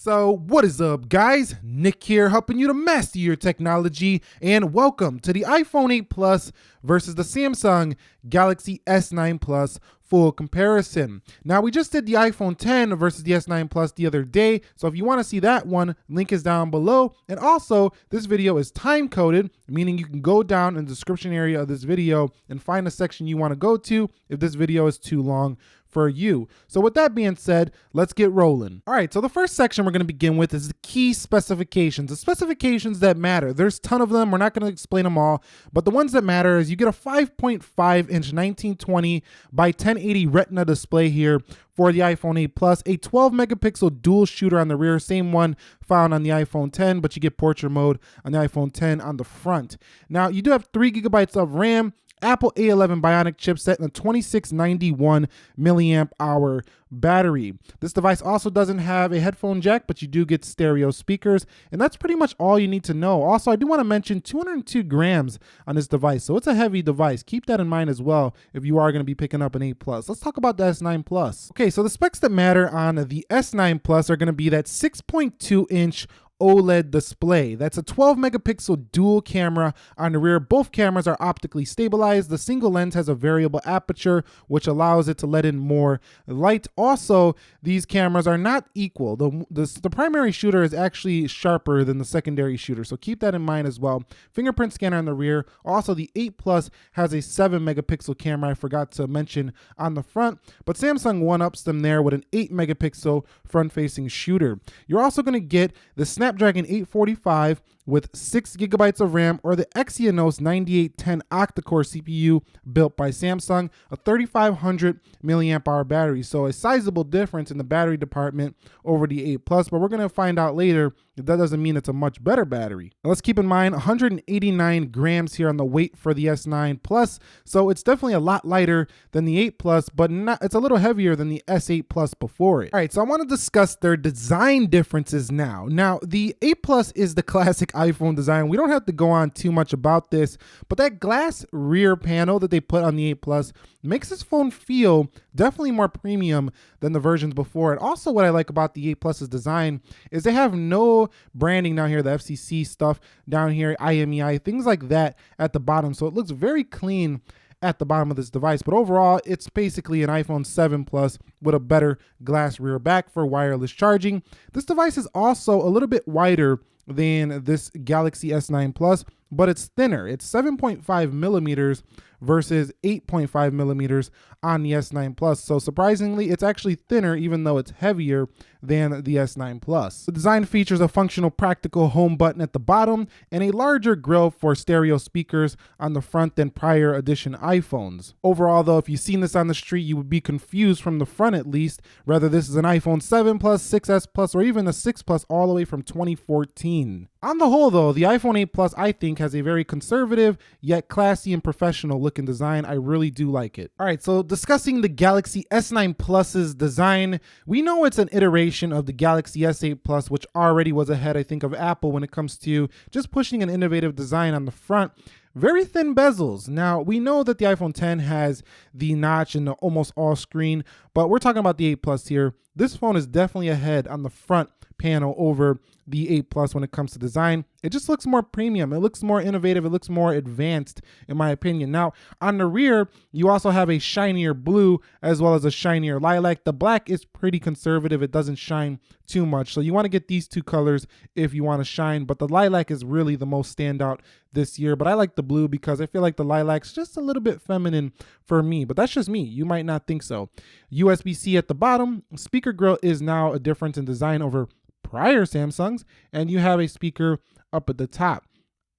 So what is up, guys? Nick here, helping you to master your technology, and welcome to the iPhone 8 Plus versus the Samsung Galaxy S9 Plus full comparison. Now, we just did the iPhone 10 versus the S9 Plus the other day, so if you want to see that one, link is down below. And also, this video is time coded, meaning you can go down in the description area of this video and find a section you want to go to if this video is too long for you. So with that being said, let's get rolling. All right, so the first section we're going to begin with is the key specifications, the specifications that matter. There's a ton of them. We're not going to explain them all, but the ones that matter is you get a 5.5-inch 1920 by 1080 Retina display here for the iPhone 8 Plus, a 12 megapixel dual shooter on the rear, same one found on the iPhone 10, but you get portrait mode on the iPhone 10 on the front. Now, you do have 3 gigabytes of RAM, Apple A11 Bionic chipset, and a 2691 milliamp hour battery. This device also doesn't have a headphone jack, but you do get stereo speakers, and that's pretty much all you need to know. Also, I do want to mention 202 grams on this device, so it's a heavy device. Keep that in mind as well if you are going to be picking up an 8 Plus. Let's talk about the S9 Plus. Okay, so the specs that matter on the S9 Plus are going to be that 6.2-inch OLED display. That's a 12 megapixel dual camera on the rear. Both cameras are optically stabilized. The single lens has a variable aperture, which allows it to let in more light. Also, these cameras are not equal. The primary shooter is actually sharper than the secondary shooter, so keep that in mind as well. Fingerprint scanner on the rear. Also, the 8 Plus has a 7 megapixel camera, I forgot to mention, on the front, but Samsung one-ups them there with an 8 megapixel front-facing shooter. You're also going to get the Snapdragon 845 with 6 gigabytes of RAM, or the Exynos 9810 octa-core CPU built by Samsung, a 3500 milliamp hour battery. So a sizable difference in the battery department over the 8 Plus, but we're going to find out later that doesn't mean it's a much better battery. Now, let's keep in mind 189 grams here on the weight for the S9 Plus, so it's definitely a lot lighter than the 8 Plus, but it's a little heavier than the S8 Plus before it. All right, so I want to discuss their design differences now. Now, the 8 Plus is the classic iPhone design. We don't have to go on too much about this, but that glass rear panel that they put on the 8 Plus makes this phone feel definitely more premium than the versions before it. Also, what I like about the 8 Plus's design is they have no branding down here, the FCC stuff down here, IMEI, things like that at the bottom. So it looks very clean at the bottom of this device, but overall it's basically an iPhone 7 Plus with a better glass rear back for wireless charging. This device is also a little bit wider than this Galaxy S9 Plus, but it's thinner. It's 7.5 millimeters versus 8.5 millimeters on the S9 Plus. So surprisingly, it's actually thinner, even though it's heavier than the S9 Plus. The design features a functional practical home button at the bottom and a larger grille for stereo speakers on the front than prior edition iPhones. Overall, though, if you've seen this on the street, you would be confused from the front at least, whether this is an iPhone 7 Plus, 6S Plus, or even a 6 Plus all the way from 2014. On the whole, though, the iPhone 8 Plus, I think, has a very conservative yet classy and professional looking design. I really do like it. All right, so discussing the Galaxy S9 Plus's design, we know it's an iteration of the Galaxy S8 Plus, which already was ahead, I think, of Apple when it comes to just pushing an innovative design on the front. Very thin bezels. Now, we know that the iPhone 10 has the notch in the almost all screen, but we're talking about the 8 Plus here. This phone is definitely ahead on the front panel over the 8 Plus when it comes to design. It just looks more premium. It looks more innovative. It looks more advanced, in my opinion. Now, on the rear, you also have a shinier blue as well as a shinier lilac. The black is pretty conservative. It doesn't shine too much. So you want to get these two colors if you want to shine, but the lilac is really the most standout this year. But I like the blue because I feel like the lilac's just a little bit feminine for me, but that's just me. You might not think so. USB-C at the bottom. Speaker grille is now a difference in design over prior Samsungs, and you have a speaker up at the top.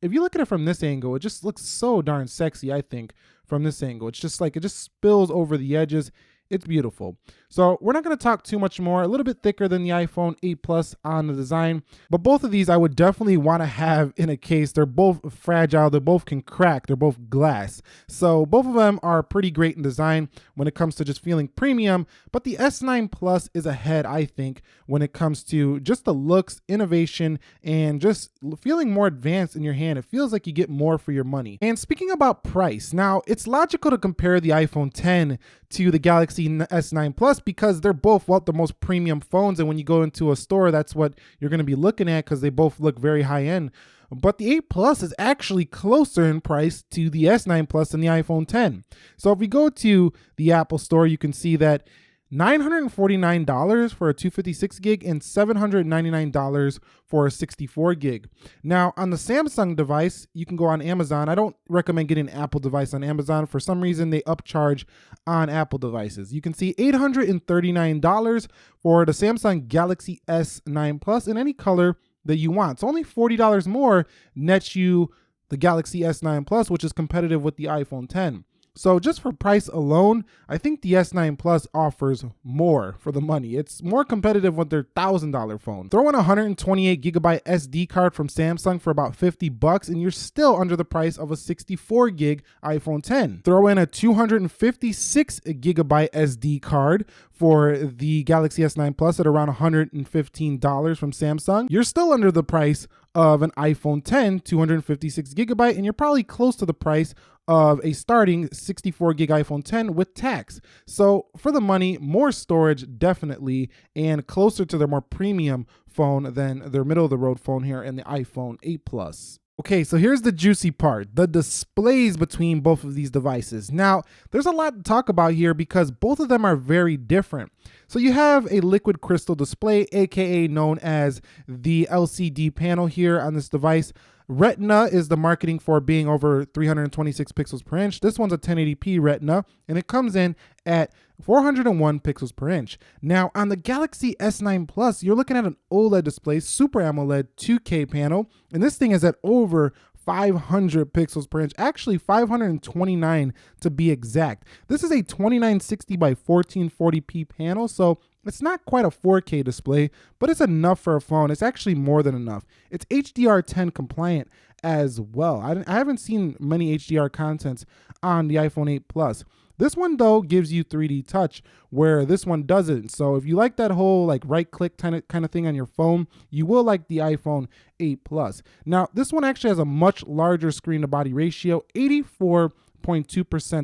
If you look at it from this angle, it just looks so darn sexy, I think, from this angle. It's just like, it just spills over the edges. It's beautiful. So we're not going to talk too much more. A little bit thicker than the iPhone 8 Plus on the design, but both of these I would definitely want to have in a case. They're both fragile. They both can crack. They're both glass. So both of them are pretty great in design when it comes to just feeling premium, but the S9 Plus is ahead, I think, when it comes to just the looks, innovation, and just feeling more advanced in your hand. It feels like you get more for your money. And speaking about price, now it's logical to compare the iPhone 10 to the Galaxy Galaxy S9 Plus because they're both, well, the most premium phones. And when you go into a store, that's what you're going to be looking at because they both look very high end. But the 8 Plus is actually closer in price to the S9 Plus and the iPhone 10. So if we go to the Apple Store, you can see that $949 for a 256 gig and $799 for a 64 gig. Now on the Samsung device, you can go on Amazon. I don't recommend getting an Apple device on Amazon. For some reason, they upcharge on Apple devices. You can see $839 for the Samsung Galaxy S9 Plus in any color that you want. So only $40 more nets you the Galaxy S9 Plus, which is competitive with the iPhone 10. So just for price alone, I think the S9 Plus offers more for the money. It's more competitive with their $1,000 phone. Throw in a 128 gigabyte SD card from Samsung for about $50 and you're still under the price of a 64 gig iPhone 10. Throw in a 256 gigabyte SD card for the Galaxy S9 Plus at around $115 from Samsung. You're still under the price of an iPhone 10 256 gigabyte, and you're probably close to the price of a starting 64 gig iPhone 10 with tax. So for the money, more storage definitely, and closer to their more premium phone than their middle of the road phone here in the iPhone 8 Plus. Okay, so here's the juicy part, the displays between both of these devices. Now, there's a lot to talk about here because both of them are very different. So you have a liquid crystal display, aka known as the LCD panel here on this device. Retina is the marketing for being over 326 pixels per inch. This one's a 1080p Retina, and it comes in at 401 pixels per inch. Now, on the Galaxy S9 Plus, you're looking at an OLED display, Super AMOLED 2K panel, and this thing is at over 500 pixels per inch, actually 529 to be exact. This is a 2960 by 1440p panel, so it's not quite a 4K display, but it's enough for a phone. It's actually more than enough. It's HDR10 compliant as well. I haven't seen many HDR contents on the iPhone 8 Plus. This one though gives you 3D touch where this one doesn't. So if you like that whole like right click kind of thing on your phone, you will like the iPhone 8 Plus. Now this one actually has a much larger screen to body ratio, 84.2%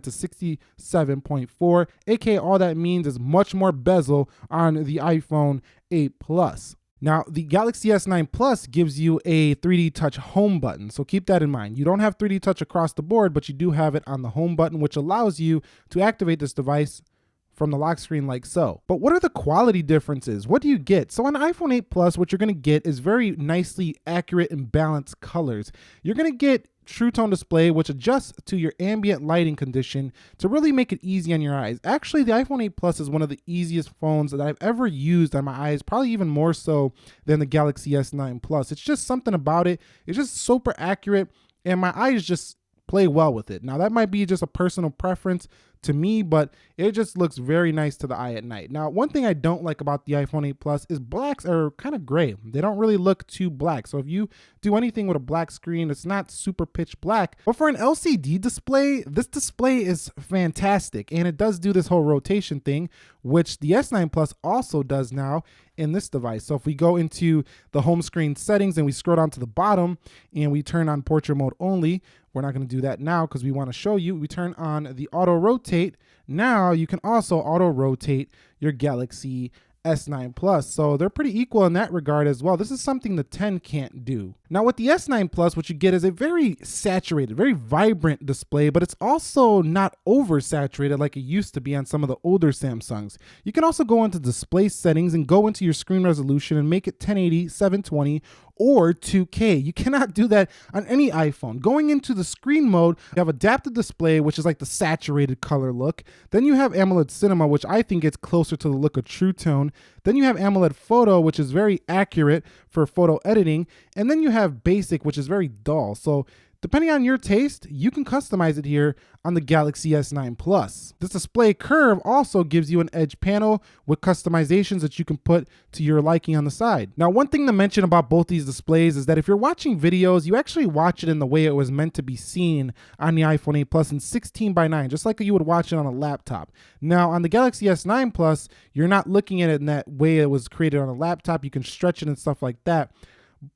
to 67.4, aka all that means is much more bezel on the iPhone 8 Plus. Now, the Galaxy S9 Plus gives you a 3D touch home button, so keep that in mind. You don't have 3D touch across the board, but you do have it on the home button, which allows you to activate this device from the lock screen like so. But what are the quality differences? What do you get? So on iPhone 8 Plus, what you're gonna get is very nicely accurate and balanced colors. You're gonna get True Tone display, which adjusts to your ambient lighting condition to really make it easy on your eyes. Actually, the iPhone 8 Plus is one of the easiest phones that I've ever used on my eyes, probably even more so than the Galaxy S9 Plus. It's just something about it. It's just super accurate, and my eyes just play well with it. Now, that might be just a personal preference to me, but it just looks very nice to the eye at night. Now, one thing I don't like about the iPhone 8 Plus is blacks are kind of gray. They don't really look too black. So if you do anything with a black screen, it's not super pitch black. But for an LCD display, this display is fantastic. And it does do this whole rotation thing, which the S9 Plus also does now in this device. So if we go into the home screen settings and we scroll down to the bottom and we turn on portrait mode only, we're not going to do that now because we want to show you. We turn on the auto rotate. Now you can also auto rotate your Galaxy S9 Plus. So they're pretty equal in that regard as well. This is something the 10 can't do. Now with the S9 Plus, what you get is a very saturated, very vibrant display, but it's also not oversaturated like it used to be on some of the older Samsungs. You can also go into display settings and go into your screen resolution and make it 1080, 720, or 2K. You cannot do that on any iPhone. Going into the screen mode, you have adaptive display, which is like the saturated color look. Then you have AMOLED Cinema, which I think gets closer to the look of True Tone. Then you have AMOLED Photo, which is very accurate for photo editing. And then you have Basic, which is very dull. So depending on your taste, you can customize it here on the Galaxy S9 Plus. This display curve also gives you an edge panel with customizations that you can put to your liking on the side. Now, one thing to mention about both these displays is that if you're watching videos, you actually watch it in the way it was meant to be seen on the iPhone 8 Plus in 16:9, just like you would watch it on a laptop. Now, on the Galaxy S9 Plus, you're not looking at it in that way it was created on a laptop. You can stretch it and stuff like that.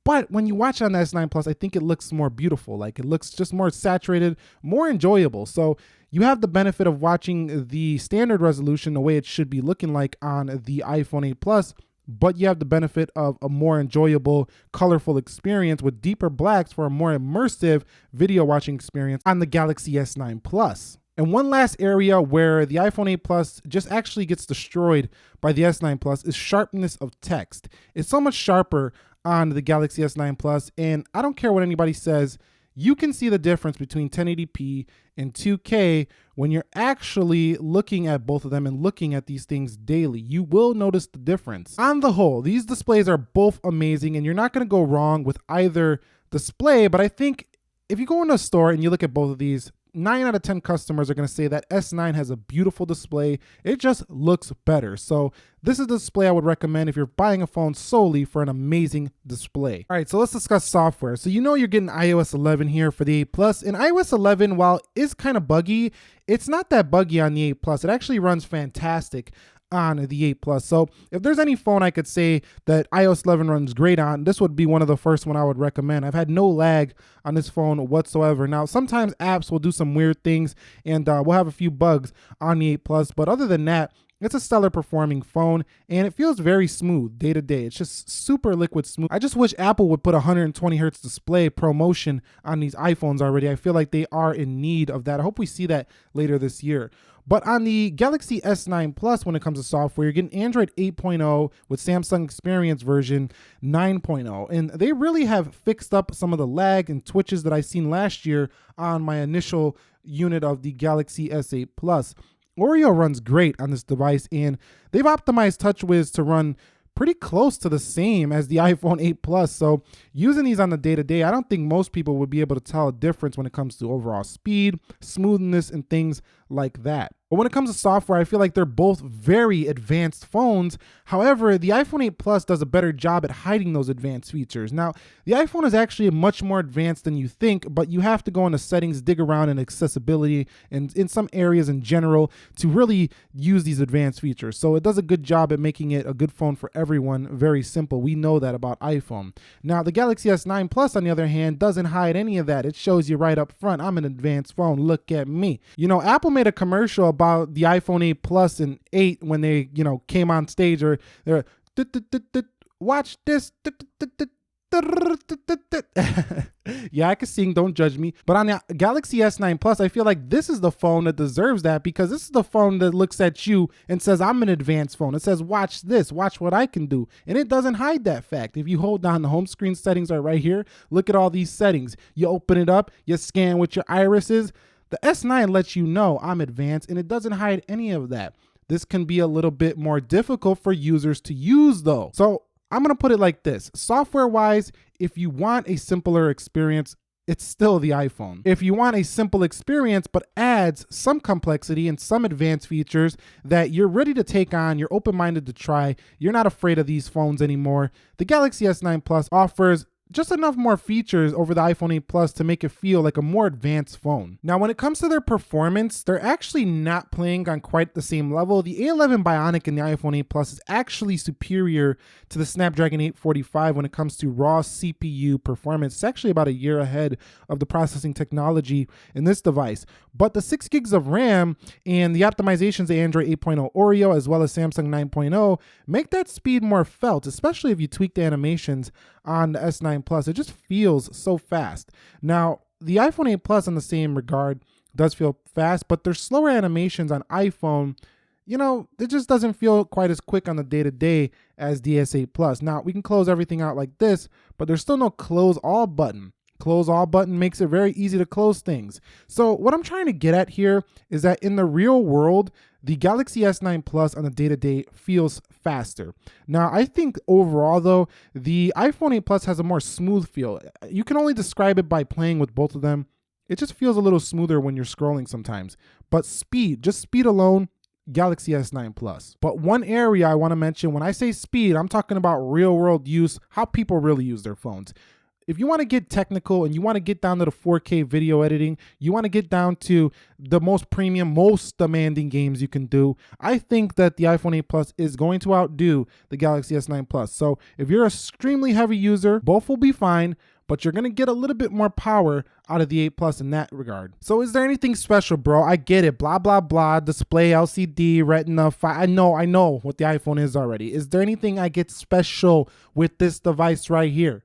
But when you watch it on the S9 Plus, I think it looks more beautiful. Like it looks just more saturated, more enjoyable. So you have the benefit of watching the standard resolution the way it should be looking like on the iPhone 8 Plus, but you have the benefit of a more enjoyable, colorful experience with deeper blacks for a more immersive video watching experience on the Galaxy S9 Plus. And one last area where the iPhone 8 Plus just actually gets destroyed by the S9 Plus is sharpness of text. It's so much sharper on the Galaxy S9 Plus, and I don't care what anybody says, you can see the difference between 1080p and 2K when you're actually looking at both of them and looking at these things daily. You will notice the difference. On the whole, these displays are both amazing, and you're not going to go wrong with either display, but I think if you go into a store and you look at both of these, 9 out of 10 customers are going to say that S9 has a beautiful display. It just looks better. So this is the display I would recommend if you're buying a phone solely for an amazing display. All right, so let's discuss software. So you know you're getting iOS 11 here for the 8 Plus. And iOS 11, while is kind of buggy, it's not that buggy on the 8 Plus. It actually runs fantastic on the 8 Plus. So if there's any phone I could say that iOS 11 runs great on, this would be one of the first one I would recommend. I've had no lag on this phone whatsoever. Now, sometimes apps will do some weird things and we'll have a few bugs on the 8 Plus, but other than that, it's a stellar performing phone and it feels very smooth day to day. It's just super liquid smooth. I just wish Apple would put a 120 hertz display promotion on these iPhones already. I feel like they are in need of that. I hope we see that later this year. But on the Galaxy S9 Plus, when it comes to software, you're getting Android 8.0 with Samsung Experience version 9.0. And they really have fixed up some of the lag and twitches that I seen last year on my initial unit of the Galaxy S8 Plus. Oreo runs great on this device, and they've optimized TouchWiz to run pretty close to the same as the iPhone 8 Plus. So using these on the day-to-day, I don't think most people would be able to tell a difference when it comes to overall speed, smoothness, and things like that. But when it comes to software, I feel like they're both very advanced phones. However, the iPhone 8 Plus does a better job at hiding those advanced features. Now, the iPhone is actually much more advanced than you think, but you have to go into settings, dig around in accessibility, and in some areas in general to really use these advanced features. So it does a good job at making it a good phone for everyone. Very simple. We know that about iPhone. Now, the Galaxy S9 Plus, on the other hand, doesn't hide any of that. It shows you right up front, I'm an advanced phone. Look at me. You know, Apple made a commercial about the iPhone 8 Plus and 8 when they, came on stage, or they're watch this. Yeah, I can sing, don't judge me. But on the Galaxy S9 Plus, I feel like this is the phone that deserves that, because this is the phone that looks at you and says, I'm an advanced phone. It says, watch this, watch what I can do. And it doesn't hide that fact. If you hold down the home screen settings are right here, look at all these settings. You open it up, you scan with your irises. The S9 lets you know I'm advanced, and it doesn't hide any of that. This can be a little bit more difficult for users to use though. So I'm going to put it like this. Software wise, if you want a simpler experience, it's still the iPhone. If you want a simple experience but adds some complexity and some advanced features that you're ready to take on, you're open-minded to try, you're not afraid of these phones anymore, the Galaxy S9 Plus offers just enough more features over the iPhone 8 Plus to make it feel like a more advanced phone. Now, when it comes to their performance, they're actually not playing on quite the same level. The A11 Bionic in the iPhone 8 Plus is actually superior to the Snapdragon 845 when it comes to raw CPU performance. It's actually about a year ahead of the processing technology in this device. But the 6 gigs of RAM and the optimizations of Android 8.0 Oreo as well as Samsung 9.0 make that speed more felt, especially if you tweak the animations on the S9 Plus. It just feels so fast. Now, the iPhone 8 Plus in the same regard does feel fast, but there's slower animations on iPhone. It just doesn't feel quite as quick on the day-to-day as the S8 Plus. Now, we can close everything out like this, but there's still no close all button. Close all button makes it very easy to close things. So what I'm trying to get at here is that in the real world, the Galaxy S9 Plus on the day-to-day feels faster. Now, I think overall though, the iPhone 8 Plus has a more smooth feel. You can only describe it by playing with both of them. It just feels a little smoother when you're scrolling sometimes. But just speed alone, Galaxy S9 Plus. But one area I want to mention, when I say speed, I'm talking about real world use, how people really use their phones. if you want to get technical and you want to get down to the 4K video editing, you want to get down to the most premium, most demanding games you can do, I think that the iPhone 8 Plus is going to outdo the Galaxy S9 Plus. So if you're an extremely heavy user, both will be fine, but you're gonna get a little bit more power out of the 8 Plus in that regard. So is there anything special, bro? I get it, blah, blah, blah, display, LCD, Retina, I know what the iPhone is already. Is there anything I get special with this device right here?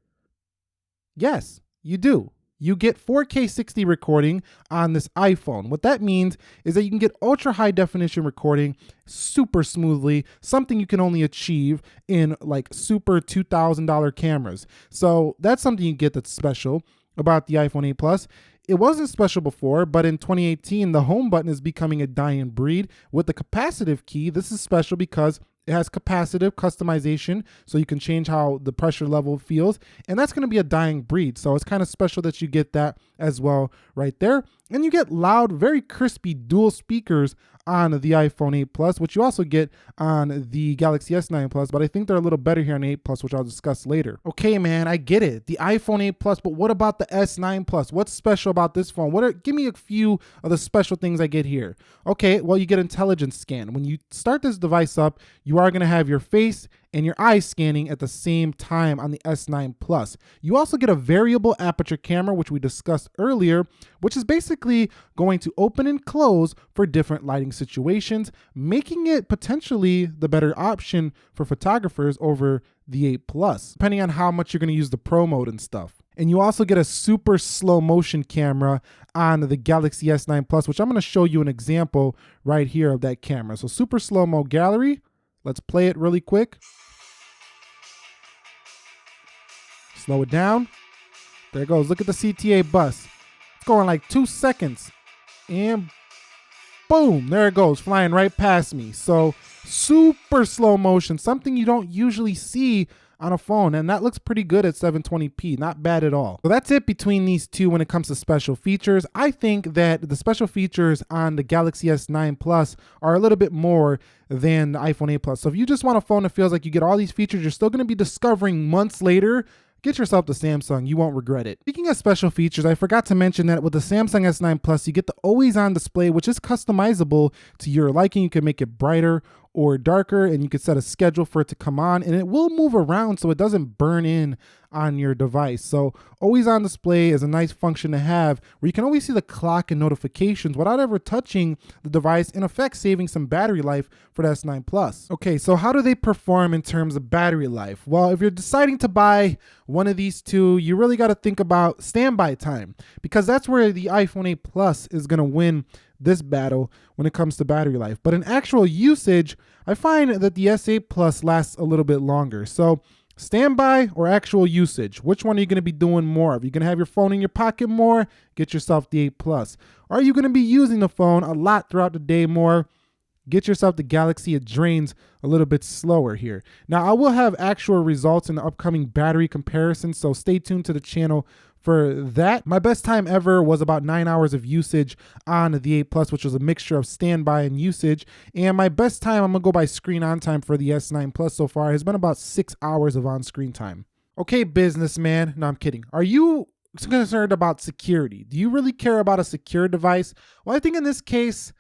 Yes, you do. You get 4K 60 recording on this iPhone. What that means is that you can get ultra high definition recording super smoothly, something you can only achieve in like super $2,000 cameras. So that's something you get that's special about the iPhone 8 Plus. It wasn't special before, but in 2018, the home button is becoming a dying breed. With the capacitive key, this is special because it has capacitive customization, so you can change how the pressure level feels, and that's going to be a dying breed. So it's kind of special that you get that as well right there. And you get loud, very crispy dual speakers on the iPhone 8 Plus, which you also get on the Galaxy S9 Plus, but I think they're a little better here on 8 Plus, which I'll discuss later. Okay, man, I get it. The iPhone 8 Plus, but what about the S9 Plus? What's special about this phone? Give me a few of the special things I get here. Okay, well, you get intelligence scan. When you start this device up, you are going to have your face and your eye scanning at the same time on the S9 Plus. You also get a variable aperture camera, which we discussed earlier, which is basically going to open and close for different lighting situations, making it potentially the better option for photographers over the 8 Plus, depending on how much you're going to use the Pro mode and stuff. And you also get a super slow motion camera on the Galaxy S9 Plus, which I'm going to show you an example right here of that camera. So super slow-mo gallery. Let's play it really quick. Slow it down. There it goes. Look at the CTA bus. It's going like 2 seconds. And boom, there it goes, flying right past me. So super slow motion, something you don't usually see on a phone, and that looks pretty good at 720p, not bad at all. So that's it between these two when it comes to special features. I think that the special features on the Galaxy S9 Plus are a little bit more than the iPhone 8 Plus. So if you just want a phone that feels like you get all these features you're still going to be discovering months later, get yourself the Samsung. You won't regret it. Speaking of special features, I forgot to mention that with the Samsung S9 Plus, you get the always-on display, which is customizable to your liking. You can make it brighter or darker, and you can set a schedule for it to come on, and it will move around so it doesn't burn in on your device. So always on display is a nice function to have where you can always see the clock and notifications without ever touching the device, in effect saving some battery life for the S9 Plus. Okay, so how do they perform in terms of battery life? Well, if you're deciding to buy one of these two, you really got to think about standby time, because that's where the iPhone 8 Plus is going to win this battle when it comes to battery life. But in actual usage, I find that the S8 Plus lasts a little bit longer. So standby or actual usage, which one are you going to be doing more of? You're going to have your phone in your pocket more? Get yourself the 8 Plus. Are you going to be using the phone a lot throughout the day more? Get yourself the Galaxy. It drains a little bit slower here. Now, I will have actual results in the upcoming battery comparison, so stay tuned to the channel for that. My best time ever was about 9 hours of usage on the 8 Plus, which was a mixture of standby and usage. And my best time, I'm gonna go by screen on time for the S9 Plus so far, has been about 6 hours of on-screen time. Okay, businessman. No, I'm kidding. Are you concerned about security? Do you really care about a secure device? Well, I think in this case,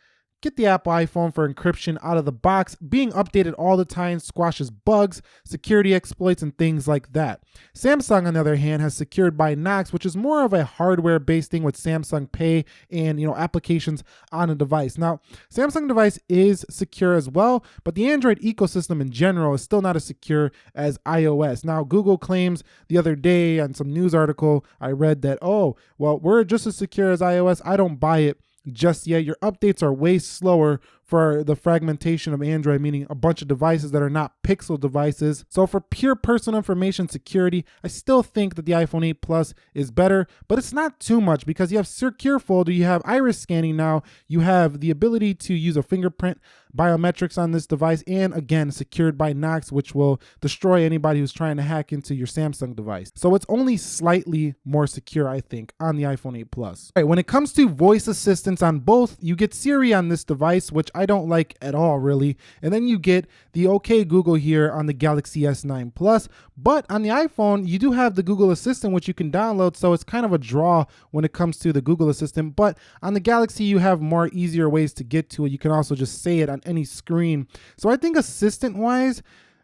get the Apple iPhone for encryption out of the box. Being updated all the time squashes bugs, security exploits, and things like that. Samsung, on the other hand, has secured by Knox, which is more of a hardware-based thing with Samsung Pay and applications on a device. Now, Samsung device is secure as well, but the Android ecosystem in general is still not as secure as iOS. Now, Google claims the other day on some news article I read that, oh, well, we're just as secure as iOS. I don't buy it just yet. Your updates are way slower for the fragmentation of Android, meaning a bunch of devices that are not Pixel devices. So for pure personal information security, I still think that the iPhone 8 Plus is better, but it's not too much because you have Secure Folder, you have iris scanning now, you have the ability to use a fingerprint biometrics on this device, and again, secured by Knox, which will destroy anybody who's trying to hack into your Samsung device. So it's only slightly more secure, I think, on the iPhone 8 Plus. All right, when it comes to voice assistance on both, you get Siri on this device, which I don't like at all, really. And then you get the OK Google here on the Galaxy S9 Plus. But on the iPhone, you do have the Google Assistant, which you can download. So it's kind of a draw when it comes to the Google Assistant. But on the Galaxy, you have more easier ways to get to it. You can also just say it on any screen. So I think assistant-wise,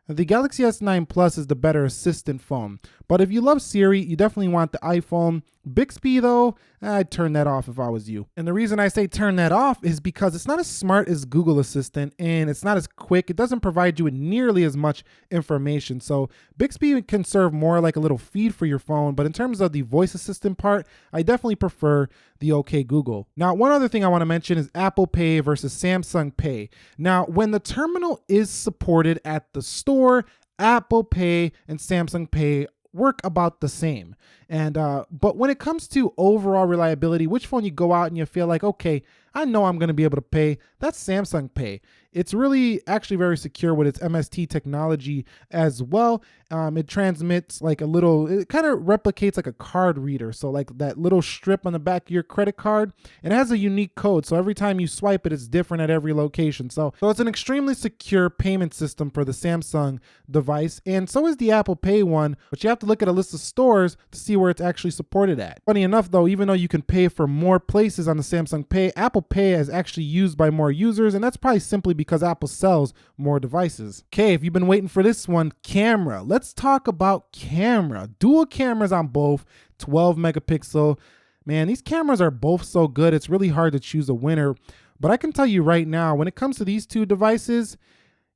the Galaxy S9 Plus is the better assistant phone. But if you love Siri, you definitely want the iPhone. Bixby though, I'd turn that off if I was you. And the reason I say turn that off is because it's not as smart as Google Assistant and it's not as quick. It doesn't provide you with nearly as much information. So Bixby can serve more like a little feed for your phone. But in terms of the voice assistant part, I definitely prefer the OK Google. Now, one other thing I want to mention is Apple Pay versus Samsung Pay. Now, when the terminal is supported at the store, Apple Pay and Samsung Pay work about the same. And but when it comes to overall reliability, which phone you go out and you feel like, okay, I know I'm going to be able to pay, that's Samsung Pay. It's really actually very secure with its MST technology as well. It transmits like a little, it kind of replicates like a card reader. So like that little strip on the back of your credit card, it has a unique code. So every time you swipe it, it's different at every location. So it's an extremely secure payment system for the Samsung device. And so is the Apple Pay one, but you have to look at a list of stores to see where it's actually supported at. Funny enough though, even though you can pay for more places on the Samsung Pay, Apple Pay is actually used by more users, and that's probably simply because Apple sells more devices. Okay, if you've been waiting for this one, camera. Let's talk about camera. Dual cameras on both, 12 megapixel. Man, these cameras are both so good, it's really hard to choose a winner. But I can tell you right now, when it comes to these two devices,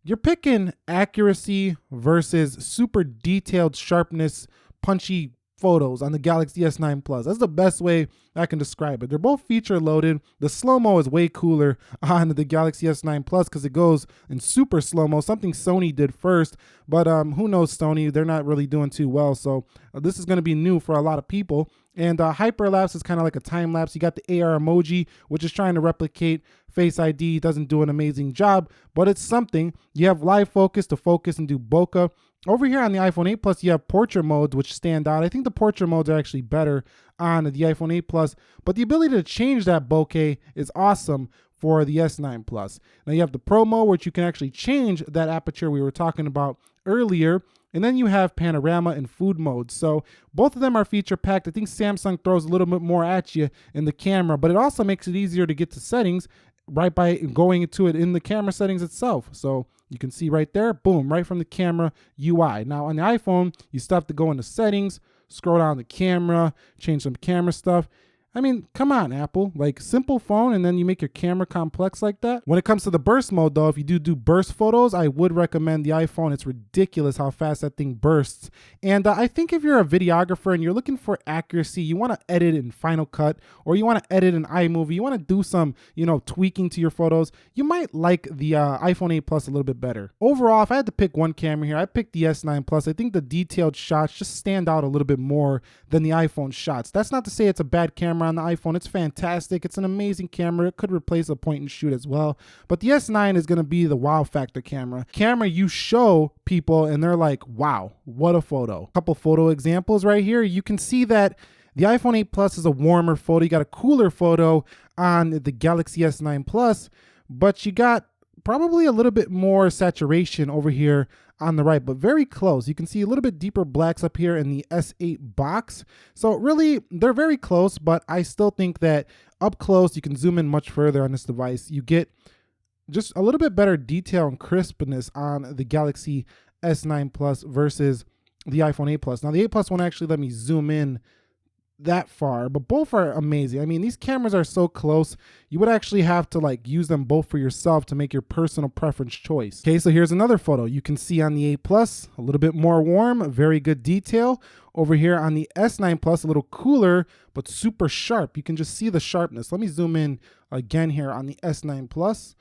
you're picking accuracy versus super detailed sharpness, punchy photos on the Galaxy S9 Plus. That's the best way I can describe it. They're both feature loaded. The slow-mo is way cooler on the Galaxy S9 Plus because it goes in super slow-mo, something Sony did first, but who knows Sony, they're not really doing too well. So this is going to be new for a lot of people. And hyperlapse is kind of like a time lapse. You got the AR emoji, which is trying to replicate Face ID. It doesn't do an amazing job, but it's something. You have live focus to focus and do bokeh. Over here on the iPhone 8 Plus, you have portrait modes, which stand out. I think the portrait modes are actually better on the iPhone 8 Plus, but the ability to change that bokeh is awesome for the S9 Plus. Now you have the Pro mode, which you can actually change that aperture we were talking about earlier. And then you have panorama and food mode. So both of them are feature packed. I think Samsung throws a little bit more at you in the camera, but it also makes it easier to get to settings right by going into it in the camera settings itself. So you can see right there, boom, right from the camera UI. Now on the iPhone, you still have to go into settings, scroll down the camera, change some camera stuff. I mean, come on, Apple. Like, simple phone, and then you make your camera complex like that. When it comes to the burst mode, though, if you do burst photos, I would recommend the iPhone. It's ridiculous how fast that thing bursts. And I think if you're a videographer and you're looking for accuracy, you want to edit in Final Cut, or you want to edit in iMovie, you want to do some, tweaking to your photos, you might like the iPhone 8 Plus a little bit better. Overall, if I had to pick one camera here, I picked the S9 Plus. I think the detailed shots just stand out a little bit more than the iPhone shots. That's not to say it's a bad camera on the iPhone. It's fantastic. It's an amazing camera. It could replace a point and shoot as well. But the S9 is going to be the wow factor camera. Camera you show people and they're like, wow, what a photo. A couple photo examples right here. You can see that the iPhone 8 Plus is a warmer photo. You got a cooler photo on the Galaxy S9 Plus, but you got probably a little bit more saturation over here on the right, but very close. You can see a little bit deeper blacks up here in the S8 box. So really, they're very close, but I still think that up close, you can zoom in much further on this device. You get just a little bit better detail and crispness on the Galaxy S9 Plus versus the iPhone 8 Plus. Now, the 8 Plus won't actually let me zoom in that far, but both are amazing. I mean, these cameras are so close, you would actually have to use them both for yourself to make your personal preference choice. Okay, so here's another photo. You can see on the 8 Plus, a little bit more warm, very good detail. Over here on the S9 Plus, a little cooler, but super sharp. You can just see the sharpness. Let me zoom in again here on the S9 Plus.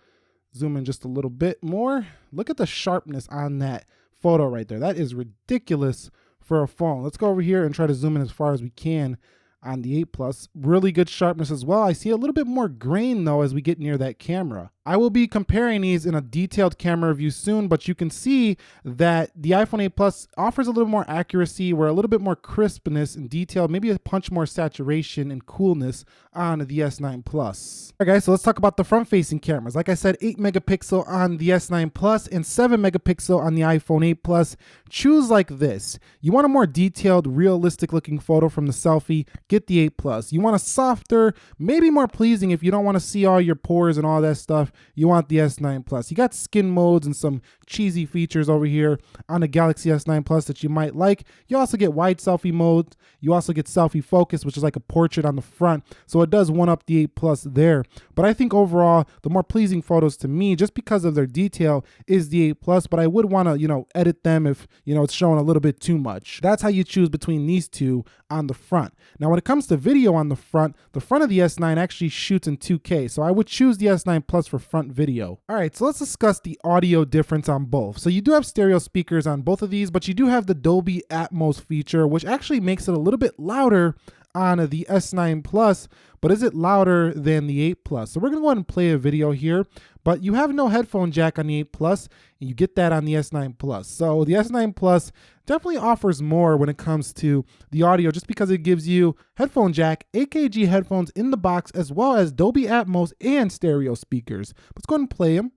Zoom in just a little bit more. Look at the sharpness on that photo right there. That is ridiculous for a phone. Let's go over here and try to zoom in as far as we can on the 8 Plus. Really good sharpness as well. I see a little bit more grain though as we get near that camera. I will be comparing these in a detailed camera review soon, but you can see that the iPhone 8 Plus offers a little more accuracy, where a little bit more crispness and detail, maybe a punch more saturation and coolness on the S9 Plus. All right, guys, so let's talk about the front-facing cameras. Like I said, 8 megapixel on the S9 Plus and 7 megapixel on the iPhone 8 Plus. Choose like this. You want a more detailed, realistic looking photo from the selfie, get the 8 Plus. You want a softer, maybe more pleasing if you don't want to see all your pores and all that stuff, you want the S9 Plus. You got skin modes and some cheesy features over here on the Galaxy S9 Plus that you might like. You also get wide selfie mode. You also get selfie focus, which is like a portrait on the front. So it does one up the 8 Plus there. But I think overall, the more pleasing photos to me, just because of their detail, is the 8 Plus. But I would want to, edit them if, it's showing a little bit too much. That's how you choose between these two on the front. Now, when it comes to video on the front of the S9 actually shoots in 2K. So I would choose the S9 Plus for front video. All right, so let's discuss the audio difference on both. So you do have stereo speakers on both of these, but you do have the Dolby Atmos feature, which actually makes it a little bit louder on the S9 Plus, but is it louder than the 8 Plus? So we're gonna go ahead and play a video here, but you have no headphone jack on the 8 Plus, and you get that on the S9 Plus. So the S9 Plus definitely offers more when it comes to the audio, just because it gives you headphone jack, AKG headphones in the box, as well as Dolby Atmos and stereo speakers. Let's go ahead and play them.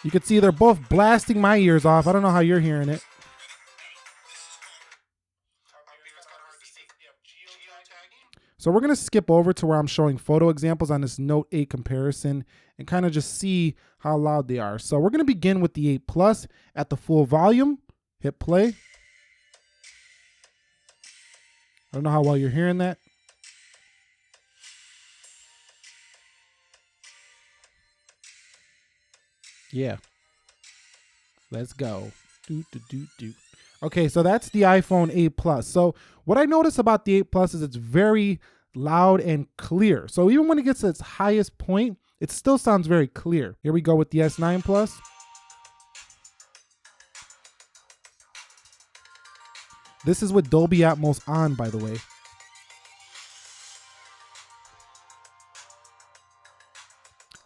You can see they're both blasting my ears off. I don't know how you're hearing it. So we're gonna skip over to where I'm showing photo examples on this Note 8 comparison and kind of just see how loud they are. So we're gonna begin with the 8 Plus at the full volume, hit play. I don't know how well you're hearing that. Yeah, let's go. Okay, so that's the iPhone 8 Plus. So what I notice about the 8 Plus is it's very loud and clear. So even when it gets to its highest point, it still sounds very clear. Here we go with the S9 Plus. This is with Dolby Atmos on, by the way.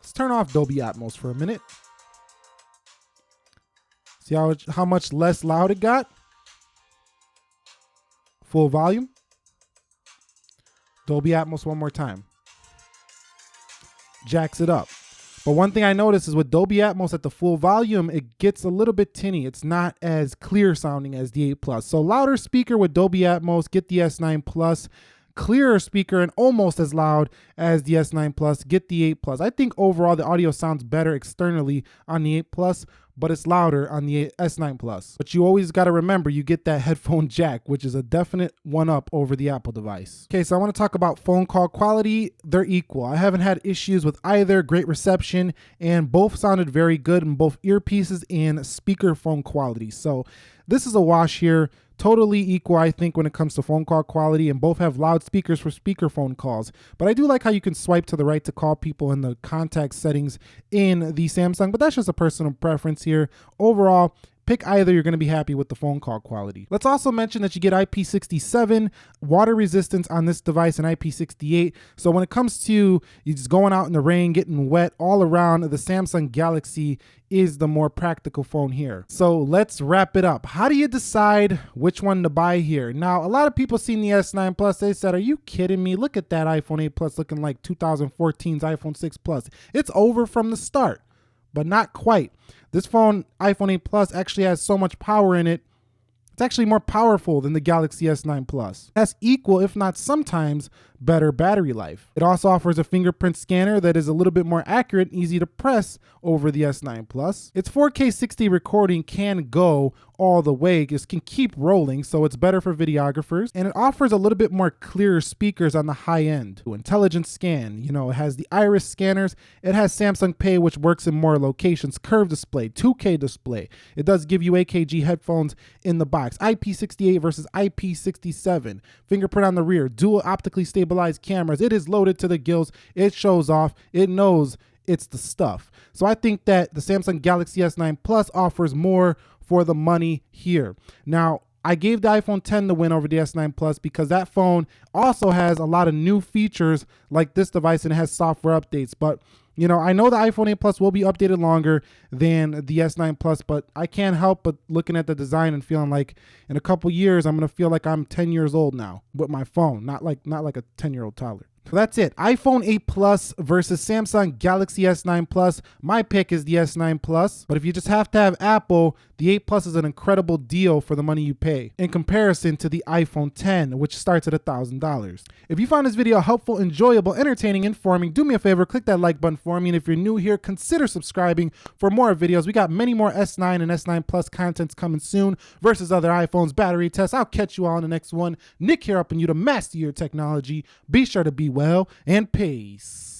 Let's turn off Dolby Atmos for a minute. See how much less loud it got? Full volume. Dolby Atmos one more time. Jacks it up. But one thing I noticed is with Dolby Atmos at the full volume, it gets a little bit tinny. It's not as clear sounding as the 8 Plus. So louder speaker with Dolby Atmos, get the S9 Plus. Clearer speaker and almost as loud as the S9 Plus, get the 8 Plus. I think overall the audio sounds better externally on the 8 Plus, but it's louder on the S9 Plus. But you always got to remember, you get that headphone jack, which is a definite one-up over the Apple device. Okay, so I want to talk about phone call quality. They're equal. I haven't had issues with either. Great reception, and both sounded very good in both earpieces and speaker phone quality. So this is a wash here. Totally equal, I think, when it comes to phone call quality, and both have loudspeakers for speakerphone calls. But I do like how you can swipe to the right to call people in the contact settings in the Samsung, but that's just a personal preference here. Overall, pick either, you're going to be happy with the phone call quality. Let's also mention that you get IP67 water resistance on this device and IP68. So when it comes to you just going out in the rain, getting wet all around, the Samsung Galaxy is the more practical phone here. So let's wrap it up. How do you decide which one to buy here? Now, a lot of people seen the S9 Plus. They said, are you kidding me? Look at that iPhone 8 Plus looking like 2014's iPhone 6 Plus. It's over from the start, but not quite. This phone, iPhone 8 Plus, actually has so much power in it. It's actually more powerful than the Galaxy S9 Plus. It has equal, if not sometimes, better battery life. It also offers a fingerprint scanner that is a little bit more accurate and easy to press over the S9 Plus. Its 4K 60 recording can go all the way, just can keep rolling, so it's better for videographers. And it offers a little bit more clearer speakers on the high end. Intelligent scan, it has the iris scanners. It has Samsung Pay, which works in more locations. Curved display, 2K display. It does give you AKG headphones in the box. IP68 versus IP67. Fingerprint on the rear. Dual optically stabilized cameras. It is loaded to the gills. It shows off. It knows it's the stuff. So I think that the Samsung Galaxy S9 Plus offers more for the money here. Now, I gave the iPhone 10 the win over the S9 Plus because that phone also has a lot of new features like this device, and it has software updates. But you know, I know the iPhone 8 Plus will be updated longer than the S9 Plus, but I can't help but looking at the design and feeling like in a couple years I'm gonna feel like I'm 10 years old now with my phone, not like a 10-year-old toddler. So that's it. iPhone 8 Plus versus Samsung Galaxy S9 Plus. My pick is the S9 Plus, but if you just have to have Apple, the 8 Plus is an incredible deal for the money you pay in comparison to the iPhone 10, which starts at $1,000. If you found this video helpful, enjoyable, entertaining, informing, do me a favor, click that like button for me. And if you're new here, consider subscribing for more videos. We got many more S9 and S9 Plus contents coming soon versus other iPhones, battery tests. I'll catch you all in the next one. Nick here, helping you to master your technology. Be sure to be well, and peace.